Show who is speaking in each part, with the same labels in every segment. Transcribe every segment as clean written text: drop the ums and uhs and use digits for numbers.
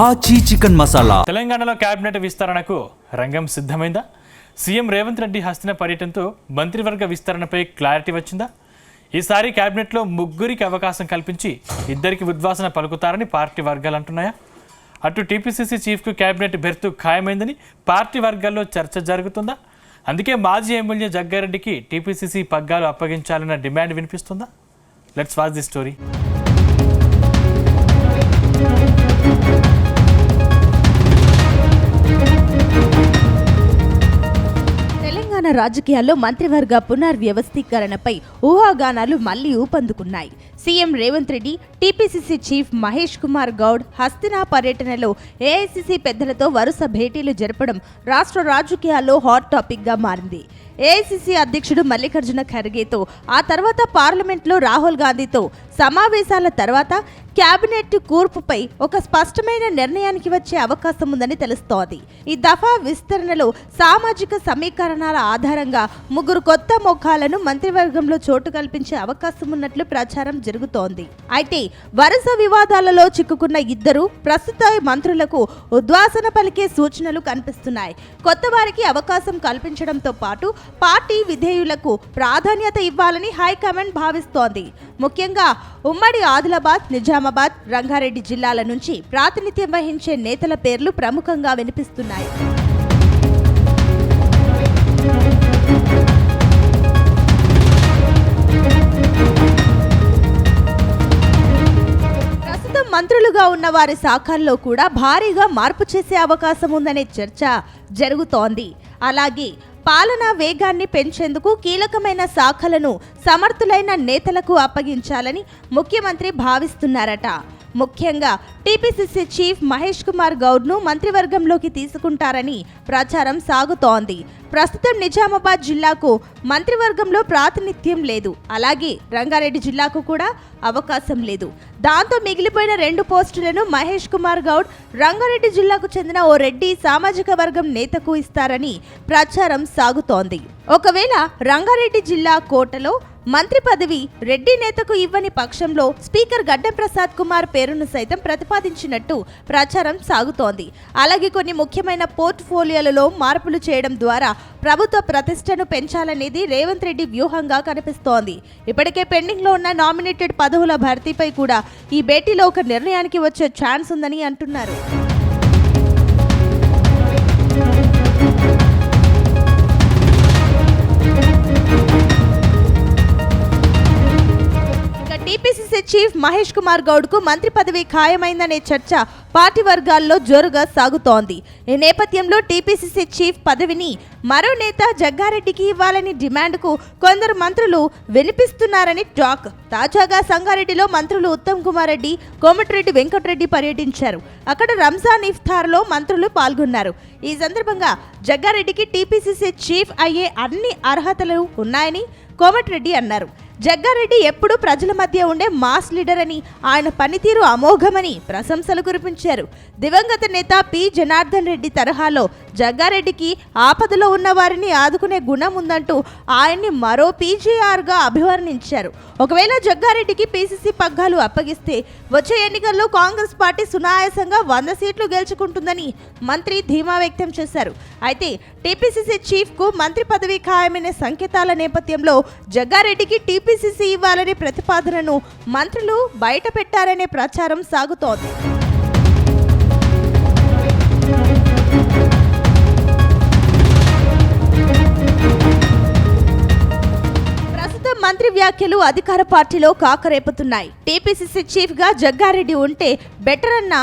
Speaker 1: ఆచి చికెన్ మసాలా.
Speaker 2: తెలంగాణలో కేబినెట్ విస్తరణకు రంగం సిద్ధమైందా? సీఎం రేవంత్ రెడ్డి హస్తిన పర్యటనతో మంత్రివర్గ విస్తరణపై క్లారిటీ వచ్చిందా? ఈసారి కేబినెట్లో ముగ్గురికి అవకాశం కల్పించి ఇద్దరికి ఉద్వాసన పలుకుతారని పార్టీ వర్గాలు అంటున్నాయా? అటు టీపీసీసీ చీఫ్కు కేబినెట్ బెర్తు ఖాయమైందని పార్టీ వర్గాల్లో చర్చ జరుగుతుందా? అందుకే మాజీ ఎమ్మెల్యే జగ్గారెడ్డికి టీపీసీసీ పగ్గాలు అప్పగించాలన్న డిమాండ్ వినిపిస్తుందా? Let's watch the story.
Speaker 3: Telangana రాజకీయాల్లో మంత్రివర్గ పునర్వ్యవస్థీకరణపై ఊహాగానాలు మళ్లీ ఊపందుకున్నాయి. CM Revanth Reddy, TPCC chief Mahesh Kumar Goud Hastina పర్యటనలో ఏఐసీసీ పెద్దలతో వరుస భేటీలు జరపడం రాష్ట్ర రాజకీయాల్లో హాట్ టాపిక్ గా మారింది. ఏఐసీసీ అధ్యక్షుడు మల్లికార్జున ఖర్గేతో, ఆ తర్వాత పార్లమెంట్లో రాహుల్ గాంధీతో సమావేశాల తర్వాత కేబినెట్ కూర్పుపై ఒక స్పష్టమైన నిర్ణయానికి వచ్చే అవకాశం ఉందని తెలుస్తోంది. ఈ దఫా విస్తరణలో సామాజిక సమీకరణాల ఆధారంగా ముగ్గురు కొత్త ముఖాలను మంత్రివర్గంలో చోటు కల్పించే అవకాశం ఉన్నట్లు ప్రచారం జరుగుతోంది. అయితే వరుస వివాదాలలో చిక్కుకున్న ఇద్దరు ప్రస్తుత మంత్రులకు ఉద్వాసన పలికే సూచనలు కనిపిస్తున్నాయి. కొత్త వారికి అవకాశం కల్పించడంతో పాటు పార్టీ విధేయులకు ప్రాధాన్యత ఇవ్వాలని హైకమాండ్ భావిస్తోంది. ముఖ్యంగా ఉమ్మడి ఆదిలాబాద్, నిజామాబాద్, రంగారెడ్డి జిల్లాల నుంచి ప్రాతినిధ్యం వహించే నేతల పేర్లు ప్రముఖంగా వినిపిస్తున్నాయి. ప్రస్తుతం మంత్రులుగా ఉన్న వారి శాఖల్లో కూడా భారీగా మార్పు చేసే అవకాశం ఉందనే చర్చ జరుగుతోంది. అలాగే పాలనా వేగాన్ని పెంచేందుకు కీలకమైన శాఖలను సమర్థులైన నేతలకు అప్పగించాలని ముఖ్యమంత్రి భావిస్తున్నారట. ముఖ్యంగా టీపీసీసీ చీఫ్ మహేష్ కుమార్ గౌడ్ను మంత్రివర్గంలోకి తీసుకుంటారని ప్రచారం సాగుతోంది. ప్రస్తుతం నిజామాబాద్ జిల్లాకు మంత్రివర్గంలో ప్రాతినిధ్యం లేదు. అలాగే రంగారెడ్డి జిల్లాకు కూడా అవకాశం లేదు. దాంతో మిగిలిపోయిన 2 పోస్టులను మహేష్ కుమార్ గౌడ్ రంగారెడ్డి జిల్లాకు చెందిన ఓ రెడ్డి సామాజిక వర్గం నేతకు ఇస్తారని ప్రచారం సాగుతోంది. ఒకవేళ రంగారెడ్డి జిల్లా కోటలో మంత్రి పదవి రెడ్డి నేతకు ఇవ్వని పక్షంలో స్పీకర్ గడ్డం ప్రసాద్ కుమార్ పేరును సైతం ప్రతిపాదించినట్టు ప్రచారం సాగుతోంది. అలాగే కొన్ని ముఖ్యమైన పోర్ట్ఫోలియోలలో మార్పులు చేయడం ద్వారా ప్రభుత్వ ప్రతిష్టను పెంచాలనేది రేవంత్ రెడ్డి వ్యూహంగా కనిపిస్తోంది. ఇప్పటికే పెండింగ్ లో ఉన్న నామినేటెడ్ పదవుల భర్తీపై కూడా ఈ భేటీలో ఒక నిర్ణయానికి వచ్చే ఛాన్స్ ఉందని అంటున్నారు. టీపీసీసీ చీఫ్ మహేష్ కుమార్ గౌడ్ కు మంత్రి పదవి ఖాయమైందనే చర్చ పార్టీ వర్గాల్లో జోరుగా సాగుతోంది. ఈ నేపథ్యంలో టీపీసీసీ చీఫ్ పదవిని మరో నేత జగ్గారెడ్డికి ఇవ్వాలని డిమాండ్కు కొందరు మంత్రులు వినిపిస్తున్నారని టాక్. తాజాగా సంగారెడ్డిలో మంత్రులు ఉత్తమ్ కుమార్ రెడ్డి, కోమటిరెడ్డి వెంకటరెడ్డి పర్యటించారు. అక్కడ రంజాన్ ఇఫ్తార్లో మంత్రులు పాల్గొన్నారు. ఈ సందర్భంగా జగ్గారెడ్డికి టీపీసీసీ చీఫ్ అయ్యే అన్ని అర్హతలు ఉన్నాయని కోమటిరెడ్డి అన్నారు. జగ్గారెడ్డి ఎప్పుడూ ప్రజల మధ్య ఉండే మాస్ లీడర్ అని, ఆయన పనితీరు అమోఘమని ప్రశంసలు కురిపించారు. దివంగత నేత పి జనార్దన్ రెడ్డి తరహాలో జగ్గారెడ్డికి ఆపదలో ఉన్న వారిని ఆదుకునే గుణం ఉందంటూ ఆయన్ని మరో పీజీఆర్గా అభివర్ణించారు. ఒకవేళ జగ్గారెడ్డికి పీసీసీ పగ్గాలు అప్పగిస్తే వచ్చే ఎన్నికల్లో కాంగ్రెస్ పార్టీ సునాయాసంగా 100 సీట్లు గెలుచుకుంటుందని మంత్రి ధీమా వ్యక్తం చేశారు. అయితే టీపీసీసీ చీఫ్కు మంత్రి పదవి ఖాయమైన సంకేతాల నేపథ్యంలో జగ్గారెడ్డికి టీపీసీసీ ఇవ్వాలనే ప్రతిపాదనను మంత్రులు బయట పెట్టారనే ప్రచారం సాగుతోంది. మంత్రి వ్యాఖ్యలు అధికార పార్టీలో కాకరేపుతున్నాయి. టీపీసీసీ చీఫ్ గా జగ్గారెడ్డి ఉంటే బెటర్ అన్న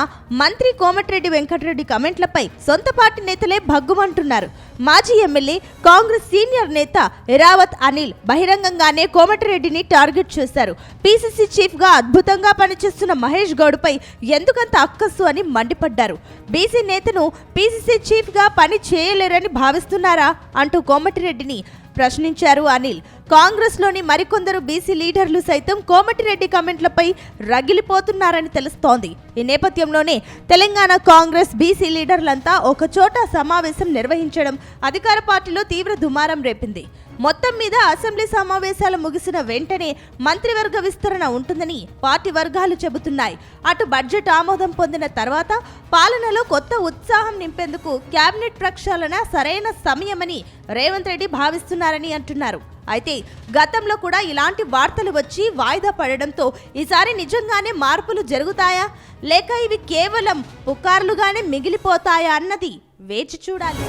Speaker 3: మంత్రి కోమటిరెడ్డి వెంకటరెడ్డి కమెంట్లపై సొంత పార్టీ నేతలే భగ్గుమంటున్నారు. మాజీ ఎమ్మెల్యే, కాంగ్రెస్ సీనియర్ నేత ఎరావత్ అనిల్ బహిరంగంగానే కోమటిరెడ్డిని టార్గెట్ చేశారు. పీసీసీ చీఫ్ గా అద్భుతంగా పనిచేస్తున్న మహేష్ గౌడ్పై ఎందుకంత అక్కస్సు అని మండిపడ్డారు. బీసీ నేతను పీసీసీ చీఫ్ గా పని చేయలేరని భావిస్తున్నారా అంటూ కోమటిరెడ్డిని ప్రశ్నించారు అనిల్. కాంగ్రెస్లోని మరికొందరు బీసీ లీడర్లు సైతం కోమటిరెడ్డి కామెంట్లపై రగిలిపోతున్నారని తెలుస్తోంది. ఈ నేపథ్యంలోనే తెలంగాణ కాంగ్రెస్ బీసీ లీడర్లంతా ఒకచోట సమావేశం నిర్వహించడం అధికార పార్టీలో తీవ్ర దుమారం రేపింది. మొత్తం మీద అసెంబ్లీ సమావేశాలు ముగిసిన వెంటనే మంత్రివర్గ విస్తరణ ఉంటుందని పార్టీ వర్గాలు చెబుతున్నాయి. అటు బడ్జెట్ ఆమోదం పొందిన తర్వాత పాలనలో కొత్త ఉత్సాహం నింపేందుకు కేబినెట్ ప్రక్షాళన సరైన సమయమని రేవంత్ రెడ్డి భావిస్తున్నారని అంటున్నారు. అయితే గతంలో కూడా ఇలాంటి వార్తలు వచ్చి వాయిదా పడడంతో ఈసారి నిజంగానే మార్పులు జరుగుతాయా లేక ఇవి కేవలం పుకార్లుగానే మిగిలిపోతాయా అన్నది వేచి చూడాలి.